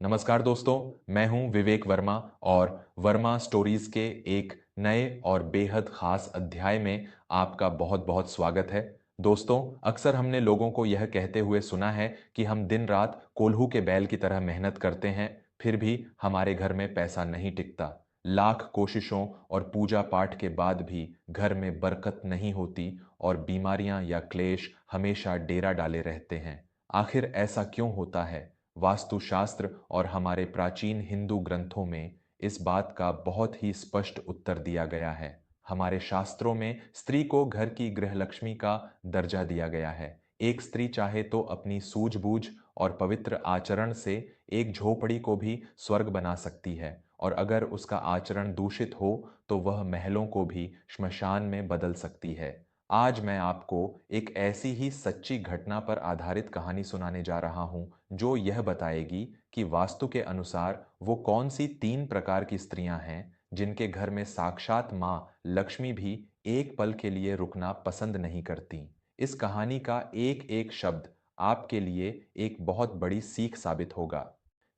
नमस्कार दोस्तों, मैं हूं विवेक वर्मा और वर्मा स्टोरीज के एक नए और बेहद खास अध्याय में आपका बहुत बहुत स्वागत है। दोस्तों, अक्सर हमने लोगों को यह कहते हुए सुना है कि हम दिन रात कोल्हू के बैल की तरह मेहनत करते हैं, फिर भी हमारे घर में पैसा नहीं टिकता। लाख कोशिशों और पूजा पाठ के बाद भी घर में बरकत नहीं होती और बीमारियां या क्लेश हमेशा डेरा डाले रहते हैं। आखिर ऐसा क्यों होता है? वास्तुशास्त्र और हमारे प्राचीन हिंदू ग्रंथों में इस बात का बहुत ही स्पष्ट उत्तर दिया गया है। हमारे शास्त्रों में स्त्री को घर की गृहलक्ष्मी का दर्जा दिया गया है। एक स्त्री चाहे तो अपनी सूझबूझ और पवित्र आचरण से एक झोपड़ी को भी स्वर्ग बना सकती है, और अगर उसका आचरण दूषित हो तो वह महलों को भी श्मशान में बदल सकती है। आज मैं आपको एक ऐसी ही सच्ची घटना पर आधारित कहानी सुनाने जा रहा हूं, जो यह बताएगी कि वास्तु के अनुसार वो कौन सी 3 प्रकार की स्त्रियां हैं जिनके घर में साक्षात मां लक्ष्मी भी एक पल के लिए रुकना पसंद नहीं करती। इस कहानी का एक एक शब्द आपके लिए एक बहुत बड़ी सीख साबित होगा।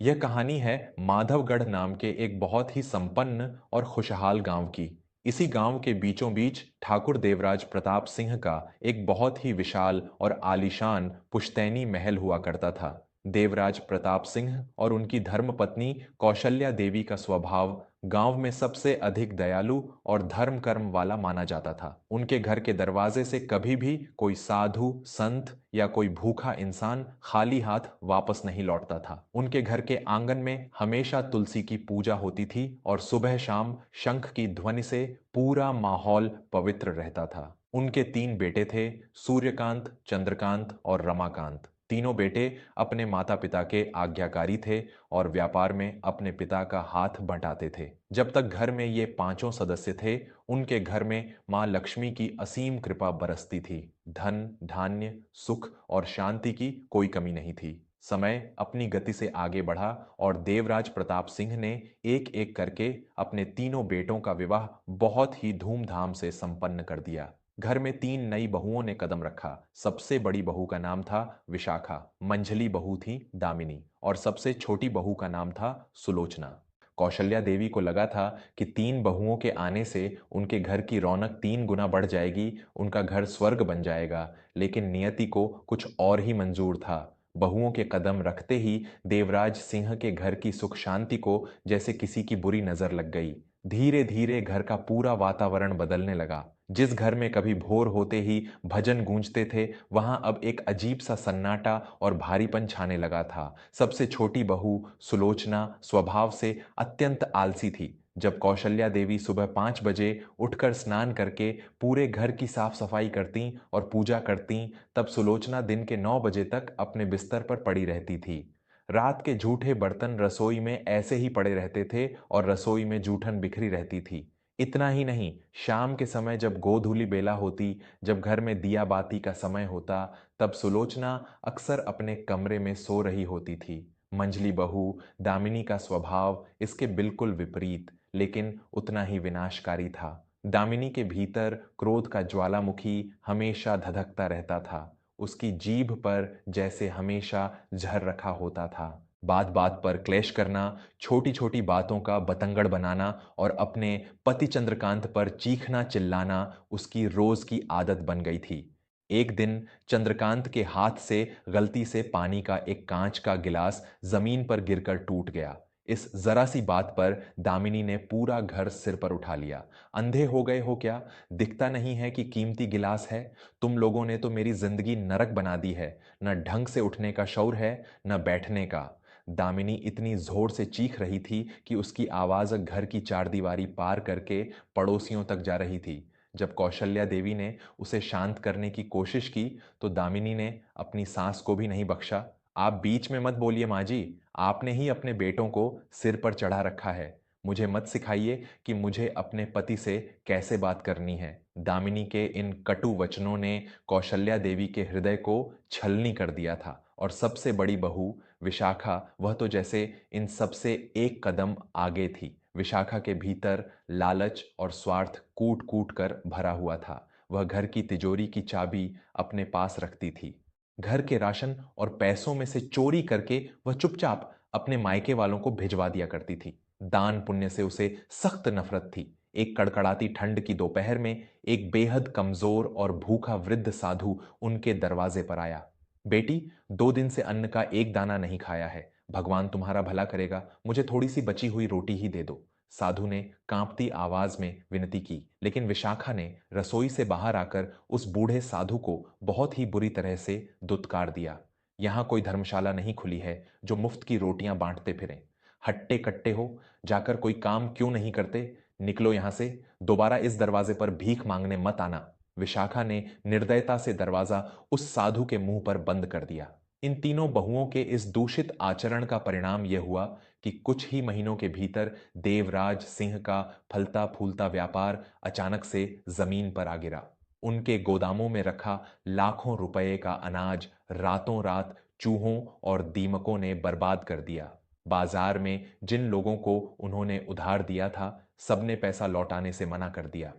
यह कहानी है माधवगढ़ नाम के एक बहुत ही संपन्न और खुशहाल गांव की। इसी गांव के बीचों बीच ठाकुर देवराज प्रताप सिंह का एक बहुत ही विशाल और आलीशान पुश्तैनी महल हुआ करता था। देवराज प्रताप सिंह और उनकी धर्मपत्नी कौशल्या देवी का स्वभाव गांव में सबसे अधिक दयालु और धर्म कर्म वाला माना जाता था। उनके घर के दरवाजे से कभी भी कोई साधु संत या कोई भूखा इंसान खाली हाथ वापस नहीं लौटता था। उनके घर के आंगन में हमेशा तुलसी की पूजा होती थी और सुबह शाम शंख की ध्वनि से पूरा माहौल पवित्र रहता था। उनके 3 बेटे थे, सूर्यकांत, चंद्रकांत और रमाकांत। तीनों बेटे अपने माता पिता के आज्ञाकारी थे और व्यापार में अपने पिता का हाथ बंटाते थे। जब तक घर में ये पांचों सदस्य थे, उनके घर में मां लक्ष्मी की असीम कृपा बरसती थी। धन, धान्य, सुख और शांति की कोई कमी नहीं थी। समय अपनी गति से आगे बढ़ा और देवराज प्रताप सिंह ने एक एक करके अपने तीनों बेटों का विवाह बहुत ही धूमधाम से संपन्न कर दिया। घर में 3 नई बहुओं ने कदम रखा। सबसे बड़ी बहू का नाम था विशाखा, मंझली बहू थी दामिनी और सबसे छोटी बहू का नाम था सुलोचना। कौशल्या देवी को लगा था कि 3 बहुओं के आने से उनके घर की रौनक 3 गुना बढ़ जाएगी, उनका घर स्वर्ग बन जाएगा। लेकिन नियति को कुछ और ही मंजूर था। बहुओं के कदम रखते ही देवराज सिंह के घर की सुख शांति को जैसे किसी की बुरी नजर लग गई। धीरे धीरे घर का पूरा वातावरण बदलने लगा। जिस घर में कभी भोर होते ही भजन गूंजते थे, वहां अब एक अजीब सा सन्नाटा और भारीपन छाने लगा था। सबसे छोटी बहू सुलोचना स्वभाव से अत्यंत आलसी थी। जब कौशल्या देवी सुबह 5 बजे उठकर स्नान करके पूरे घर की साफ सफाई करती और पूजा करती, तब सुलोचना दिन के 9 बजे तक अपने बिस्तर पर पड़ी रहती थी। रात के जूठे बर्तन रसोई में ऐसे ही पड़े रहते थे और रसोई में जूठन बिखरी रहती थी। इतना ही नहीं, शाम के समय जब गोधूली बेला होती, जब घर में दिया बाती का समय होता, तब सुलोचना अक्सर अपने कमरे में सो रही होती थी। मंझली बहू दामिनी का स्वभाव इसके बिल्कुल विपरीत, लेकिन उतना ही विनाशकारी था। दामिनी के भीतर क्रोध का ज्वालामुखी हमेशा धधकता रहता था। उसकी जीभ पर जैसे हमेशा जहर रखा होता था। बात बात पर क्लेश करना, छोटी छोटी बातों का बतंगड़ बनाना और अपने पति चंद्रकांत पर चीखना चिल्लाना उसकी रोज की आदत बन गई थी। एक दिन चंद्रकांत के हाथ से गलती से पानी का एक कांच का गिलास जमीन पर गिरकर टूट गया। इस जरा सी बात पर दामिनी ने पूरा घर सिर पर उठा लिया। अंधे हो गए हो क्या? दिखता नहीं है कि कीमती गिलास है? तुम लोगों ने तो मेरी जिंदगी नरक बना दी है। न ढंग से उठने का शौर है, न बैठने का। दामिनी इतनी जोर से चीख रही थी कि उसकी आवाज घर की चारदीवारी पार करके पड़ोसियों तक जा रही थी। जब कौशल्या देवी ने उसे शांत करने की कोशिश की, तो दामिनी ने अपनी सांस को भी नहीं बख्शा। आप बीच में मत बोलिए माँ जी, आपने ही अपने बेटों को सिर पर चढ़ा रखा है। मुझे मत सिखाइए कि मुझे अपने पति से कैसे बात करनी है। दामिनी के इन कटु वचनों ने कौशल्या देवी के हृदय को छलनी कर दिया था। और सबसे बड़ी बहू विशाखा, वह तो जैसे इन सबसे एक कदम आगे थी। विशाखा के भीतर लालच और स्वार्थ कूट कूट कर भरा हुआ था। वह घर की तिजोरी की चाबी अपने पास रखती थी। घर के राशन और पैसों में से चोरी करके वह चुपचाप अपने मायके वालों को भिजवा दिया करती थी। दान पुण्य से उसे सख्त नफरत थी। एक कड़कड़ाती ठंड की दोपहर में एक बेहद कमजोर और भूखा वृद्ध साधु उनके दरवाजे पर आया। बेटी, 2 दिन से अन्न का एक दाना नहीं खाया है। भगवान तुम्हारा भला करेगा, मुझे थोड़ी सी बची हुई रोटी ही दे दो। साधु ने कांपती आवाज में विनती की, लेकिन विशाखा ने रसोई से बाहर आकर उस बूढ़े साधु को बहुत ही बुरी तरह से दुत्कार दिया। यहां कोई धर्मशाला नहीं खुली है जो मुफ्त की रोटियां बांटते फिरें। हट्टे कट्टे हो, जाकर कोई काम क्यों नहीं करते? निकलो यहां से, दोबारा इस दरवाजे पर भीख मांगने मत आना। विशाखा ने निर्दयता से दरवाजा उस साधु के मुंह पर बंद कर दिया। इन तीनों बहुओं के इस दूषित आचरण का परिणाम यह हुआ कि कुछ ही महीनों के भीतर देवराज सिंह का फलता फूलता व्यापार अचानक से जमीन पर आ गिरा। उनके गोदामों में रखा लाखों रुपए का अनाज रातों रात चूहों और दीमकों ने बर्बाद कर दिया। बाजार में जिन लोगों को उन्होंने उधार दिया था, सबने पैसा लौटाने से मना कर दिया।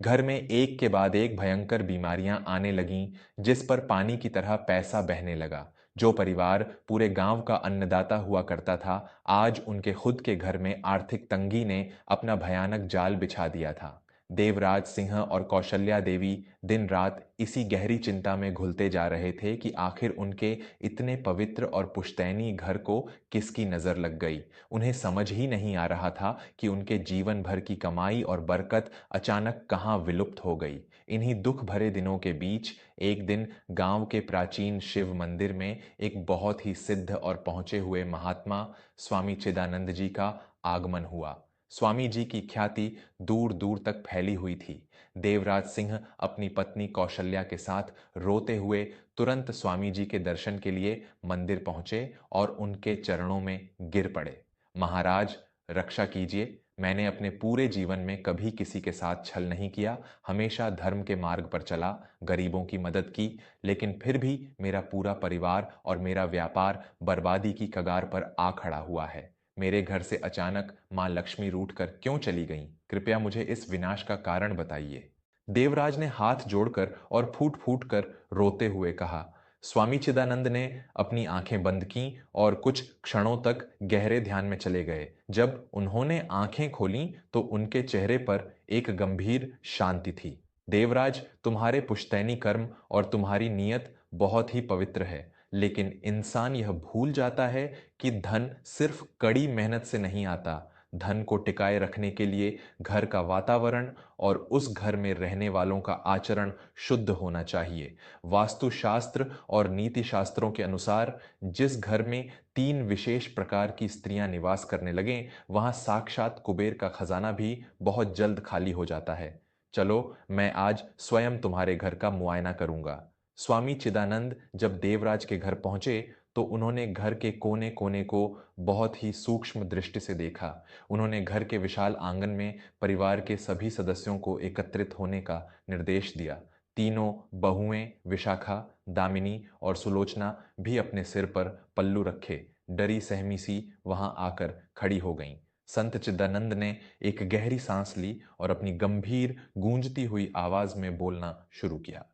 घर में एक के बाद एक भयंकर बीमारियां आने लगीं, जिस पर पानी की तरह पैसा बहने लगा। जो परिवार पूरे गांव का अन्नदाता हुआ करता था, आज उनके खुद के घर में आर्थिक तंगी ने अपना भयानक जाल बिछा दिया था। देवराज सिंह और कौशल्या देवी दिन रात इसी गहरी चिंता में घुलते जा रहे थे कि आखिर उनके इतने पवित्र और पुश्तैनी घर को किसकी नजर लग गई। उन्हें समझ ही नहीं आ रहा था कि उनके जीवन भर की कमाई और बरकत अचानक कहाँ विलुप्त हो गई। इन्हीं दुख भरे दिनों के बीच एक दिन गांव के प्राचीन शिव मंदिर में एक बहुत ही सिद्ध और पहुंचे हुए महात्मा स्वामी चिदानंद जी का आगमन हुआ। स्वामी जी की ख्याति दूर दूर तक फैली हुई थी। देवराज सिंह अपनी पत्नी कौशल्या के साथ रोते हुए तुरंत स्वामी जी के दर्शन के लिए मंदिर पहुंचे और उनके चरणों में गिर पड़े। महाराज, रक्षा कीजिए। मैंने अपने पूरे जीवन में कभी किसी के साथ छल नहीं किया, हमेशा धर्म के मार्ग पर चला, गरीबों की मदद की, लेकिन फिर भी मेरा पूरा परिवार और मेरा व्यापार बर्बादी की कगार पर आ खड़ा हुआ है। मेरे घर से अचानक मां लक्ष्मी रूठकर क्यों चली गईं? कृपया मुझे इस विनाश का कारण बताइए। देवराज ने हाथ जोड़कर और फूट फूट कर रोते हुए कहा। स्वामी चिदानंद ने अपनी आंखें बंद कीं और कुछ क्षणों तक गहरे ध्यान में चले गए। जब उन्होंने आंखें खोलीं तो उनके चेहरे पर एक गंभीर शांति थी। देवराज, तुम्हारे पुश्तैनी कर्म और तुम्हारी नीयत बहुत ही पवित्र है, लेकिन इंसान यह भूल जाता है कि धन सिर्फ कड़ी मेहनत से नहीं आता। धन को टिकाए रखने के लिए घर का वातावरण और उस घर में रहने वालों का आचरण शुद्ध होना चाहिए। वास्तुशास्त्र और नीति शास्त्रों के अनुसार जिस घर में 3 विशेष प्रकार की स्त्रियां निवास करने लगें, वहां साक्षात कुबेर का खजाना भी बहुत जल्द खाली हो जाता है। चलो, मैं आज स्वयं तुम्हारे घर का मुआयना करूंगा। स्वामी चिदानंद जब देवराज के घर पहुंचे तो उन्होंने घर के कोने कोने को बहुत ही सूक्ष्म दृष्टि से देखा। उन्होंने घर के विशाल आंगन में परिवार के सभी सदस्यों को एकत्रित होने का निर्देश दिया। तीनों बहुएं विशाखा, दामिनी और सुलोचना भी अपने सिर पर पल्लू रखे डरी सहमी सी वहां आकर खड़ी हो गईं। संत चिदानंद ने एक गहरी सांस ली और अपनी गंभीर गूंजती हुई आवाज में बोलना शुरू किया।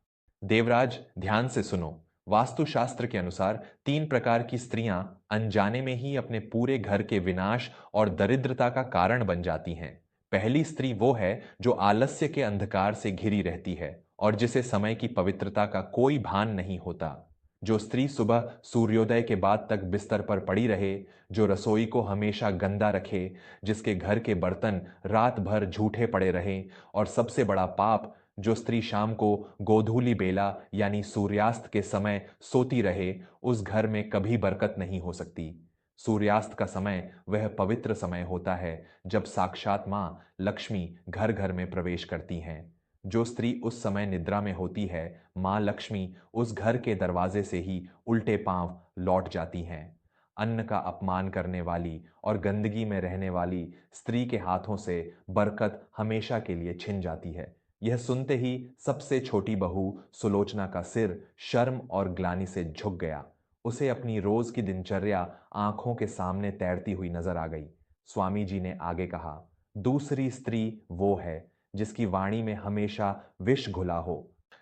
देवराज, ध्यान से सुनो। वास्तुशास्त्र के अनुसार 3 प्रकार की स्त्रियां अनजाने में ही अपने पूरे घर के विनाश और दरिद्रता का कारण बन जाती हैं। पहली स्त्री वो है जो आलस्य के अंधकार से घिरी रहती है और जिसे समय की पवित्रता का कोई भान नहीं होता। जो स्त्री सुबह सूर्योदय के बाद तक बिस्तर पर पड़ी रहे, जो रसोई को हमेशा गंदा रखे, जिसके घर के बर्तन रात भर झूठे पड़े रहें, और सबसे बड़ा पाप, जो स्त्री शाम को गोधूली बेला यानी सूर्यास्त के समय सोती रहे, उस घर में कभी बरकत नहीं हो सकती। सूर्यास्त का समय वह पवित्र समय होता है जब साक्षात मां लक्ष्मी घर घर में प्रवेश करती हैं। जो स्त्री उस समय निद्रा में होती है, मां लक्ष्मी उस घर के दरवाजे से ही उल्टे पांव लौट जाती हैं। अन्न का अपमान करने वाली और गंदगी में रहने वाली स्त्री के हाथों से बरकत हमेशा के लिए छिन जाती है। यह सुनते ही सबसे छोटी बहू सुलोचना का सिर शर्म और ग्लानि से झुक गया। उसे अपनी रोज की दिनचर्या आंखों के सामने तैरती हुई नजर आ गई। स्वामी जी ने आगे कहा, दूसरी स्त्री वो है जिसकी वाणी में हमेशा विष घुला हो,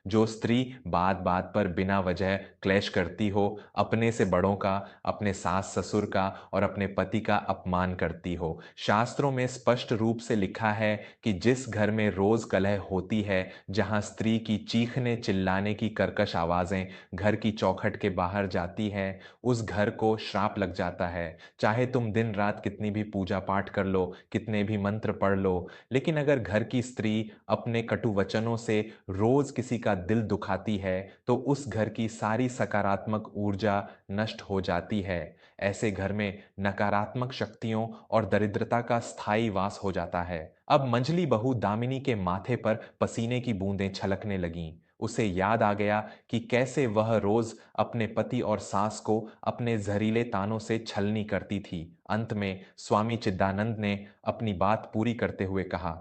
जो स्त्री बात बात पर बिना वजह क्लेश करती हो, अपने से बड़ों का, अपने सास ससुर का और अपने पति का अपमान करती हो। शास्त्रों में स्पष्ट रूप से लिखा है कि जिस घर में रोज कलह होती है, जहां स्त्री की चीखने चिल्लाने की कर्कश आवाजें घर की चौखट के बाहर जाती है, उस घर को श्राप लग जाता है। चाहे तुम दिन रात कितनी भी पूजा पाठ कर लो, कितने भी मंत्र पढ़ लो, लेकिन अगर घर की स्त्री अपने कटु वचनों से रोज किसी का दिल दुखाती है, तो उस घर की सारी सकारात्मक ऊर्जा नष्ट हो जाती है। ऐसे घर में नकारात्मक शक्तियों और दरिद्रता का स्थायी वास हो जाता है। अब मंझली बहू दामिनी के माथे पर पसीने की बूंदें छलकने लगीं। उसे याद आ गया कि कैसे वह रोज अपने पति और सास को अपने जहरीले तानों से छलनी करती थी। अंत में स्वामी चिदानंद ने अपनी बात पूरी करते हुए कहा,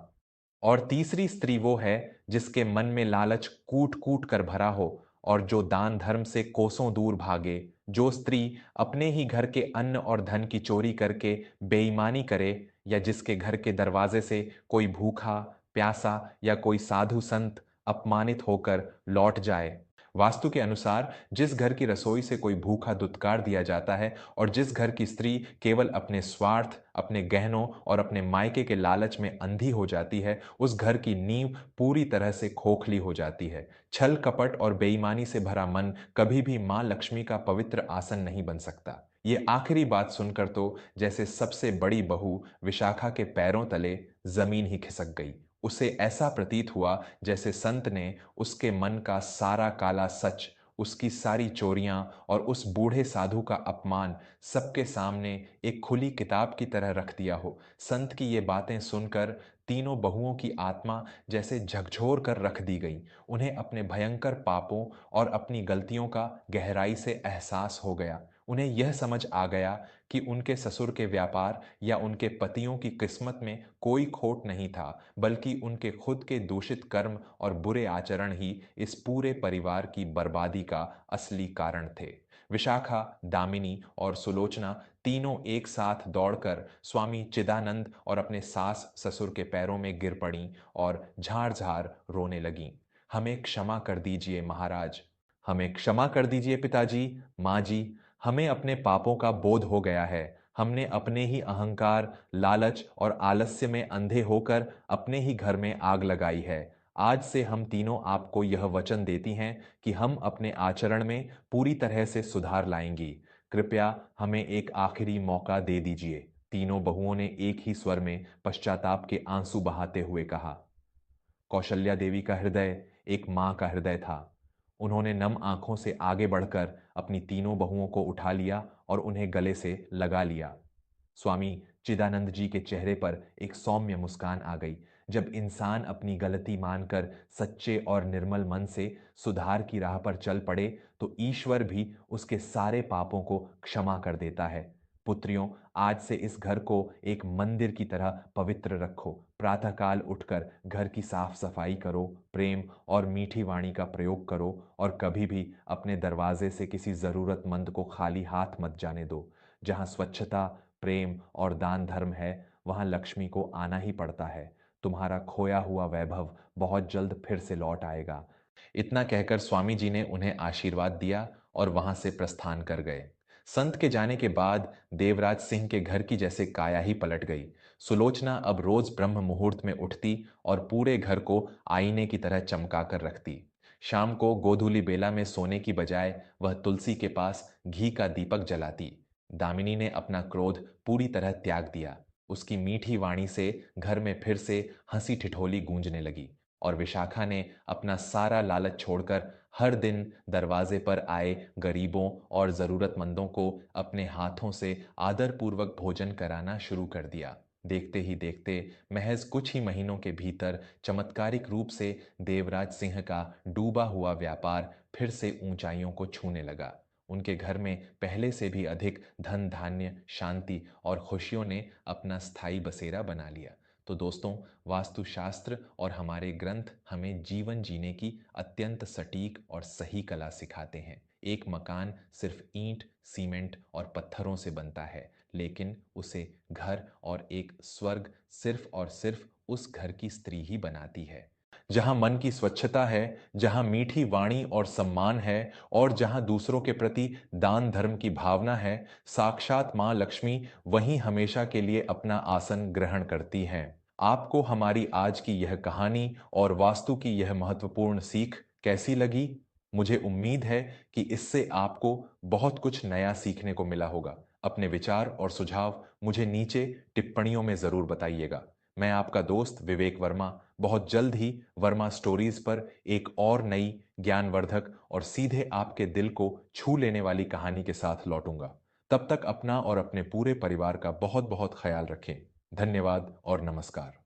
और तीसरी स्त्री वो है जिसके मन में लालच कूट कूट कर भरा हो और जो दान धर्म से कोसों दूर भागे। जो स्त्री अपने ही घर के अन्न और धन की चोरी करके बेईमानी करे, या जिसके घर के दरवाजे से कोई भूखा प्यासा या कोई साधु संत अपमानित होकर लौट जाए। वास्तु के अनुसार जिस घर की रसोई से कोई भूखा दुत्कार दिया जाता है और जिस घर की स्त्री केवल अपने स्वार्थ, अपने गहनों और अपने मायके के लालच में अंधी हो जाती है, उस घर की नींव पूरी तरह से खोखली हो जाती है। छल कपट और बेईमानी से भरा मन कभी भी मां लक्ष्मी का पवित्र आसन नहीं बन सकता। ये आखिरी बात सुनकर तो जैसे सबसे बड़ी बहू विशाखा के पैरों तले जमीन ही खिसक गई। उसे ऐसा प्रतीत हुआ जैसे संत ने उसके मन का सारा काला सच, उसकी सारी चोरियां और उस बूढ़े साधु का अपमान सबके सामने एक खुली किताब की तरह रख दिया हो। संत की ये बातें सुनकर तीनों बहुओं की आत्मा जैसे झकझोर कर रख दी गई। उन्हें अपने भयंकर पापों और अपनी गलतियों का गहराई से एहसास हो गया। उन्हें यह समझ आ गया कि उनके ससुर के व्यापार या उनके पतियों की किस्मत में कोई खोट नहीं था, बल्कि उनके खुद के दूषित कर्म और बुरे आचरण ही इस पूरे परिवार की बर्बादी का असली कारण थे। विशाखा, दामिनी और सुलोचना तीनों एक साथ दौड़कर स्वामी चिदानंद और अपने सास ससुर के पैरों में गिर पड़ीं और झाड़ झाड़ रोने लगीं। हमें क्षमा कर दीजिए महाराज, हमें क्षमा कर दीजिए पिताजी, माँ जी, हमें अपने पापों का बोध हो गया है। हमने अपने ही अहंकार, लालच और आलस्य में अंधे होकर अपने ही घर में आग लगाई है। आज से हम तीनों आपको यह वचन देती हैं कि हम अपने आचरण में पूरी तरह से सुधार लाएंगी। कृपया हमें एक आखिरी मौका दे दीजिए। तीनों बहुओं ने एक ही स्वर में पश्चाताप के आंसू बहाते हुए कहा। कौशल्या देवी का हृदय एक मां का हृदय था। उन्होंने नम आंखों से आगे बढ़कर अपनी तीनों बहुओं को उठा लिया और उन्हें गले से लगा लिया। स्वामी चिदानंद जी के चेहरे पर एक सौम्य मुस्कान आ गई। जब इंसान अपनी गलती मानकर सच्चे और निर्मल मन से सुधार की राह पर चल पड़े, तो ईश्वर भी उसके सारे पापों को क्षमा कर देता है। पुत्रियों, आज से इस घर को एक मंदिर की तरह पवित्र रखो। प्रातःकाल उठकर घर की साफ सफाई करो, प्रेम और मीठी वाणी का प्रयोग करो और कभी भी अपने दरवाजे से किसी जरूरतमंद को खाली हाथ मत जाने दो। जहाँ स्वच्छता, प्रेम और दान धर्म है, वहाँ लक्ष्मी को आना ही पड़ता है। तुम्हारा खोया हुआ वैभव बहुत जल्द फिर से लौट आएगा। इतना कहकर स्वामी जी ने उन्हें आशीर्वाद दिया और वहां से प्रस्थान कर गए। संत के जाने के बाद देवराज सिंह के घर की जैसे काया ही पलट गई। सुलोचना अब रोज ब्रह्म मुहूर्त में उठती और पूरे घर को आईने की तरह चमका कर रखती। शाम को गोधूली बेला में सोने की बजाय वह तुलसी के पास घी का दीपक जलाती। दामिनी ने अपना क्रोध पूरी तरह त्याग दिया। उसकी मीठी वाणी से घर में फिर से हंसी ठिठोली गूंजने लगी और विशाखा ने अपना सारा लालच छोड़कर हर दिन दरवाजे पर आए गरीबों और जरूरतमंदों को अपने हाथों से आदरपूर्वक भोजन कराना शुरू कर दिया। देखते ही देखते महज कुछ ही महीनों के भीतर चमत्कारिक रूप से देवराज सिंह का डूबा हुआ व्यापार फिर से ऊंचाइयों को छूने लगा। उनके घर में पहले से भी अधिक धन धान्य, शांति और खुशियों ने अपना स्थायी बसेरा बना लिया। तो दोस्तों, वास्तुशास्त्र और हमारे ग्रंथ हमें जीवन जीने की अत्यंत सटीक और सही कला सिखाते हैं। एक मकान सिर्फ ईंट, सीमेंट और पत्थरों से बनता है, लेकिन उसे घर और एक स्वर्ग सिर्फ और सिर्फ उस घर की स्त्री ही बनाती है। जहां मन की स्वच्छता है, जहां मीठी वाणी और सम्मान है और जहां दूसरों के प्रति दान धर्म की भावना है, साक्षात मां लक्ष्मी वहीं हमेशा के लिए अपना आसन ग्रहण करती हैं। आपको हमारी आज की यह कहानी और वास्तु की यह महत्वपूर्ण सीख कैसी लगी? मुझे उम्मीद है कि इससे आपको बहुत कुछ नया सीखने को मिला होगा। अपने विचार और सुझाव मुझे नीचे टिप्पणियों में ज़रूर बताइएगा। मैं आपका दोस्त विवेक वर्मा बहुत जल्द ही वर्मा स्टोरीज पर एक और नई ज्ञानवर्धक और सीधे आपके दिल को छू लेने वाली कहानी के साथ लौटूंगा। तब तक अपना और अपने पूरे परिवार का बहुत बहुत ख्याल रखें। धन्यवाद और नमस्कार।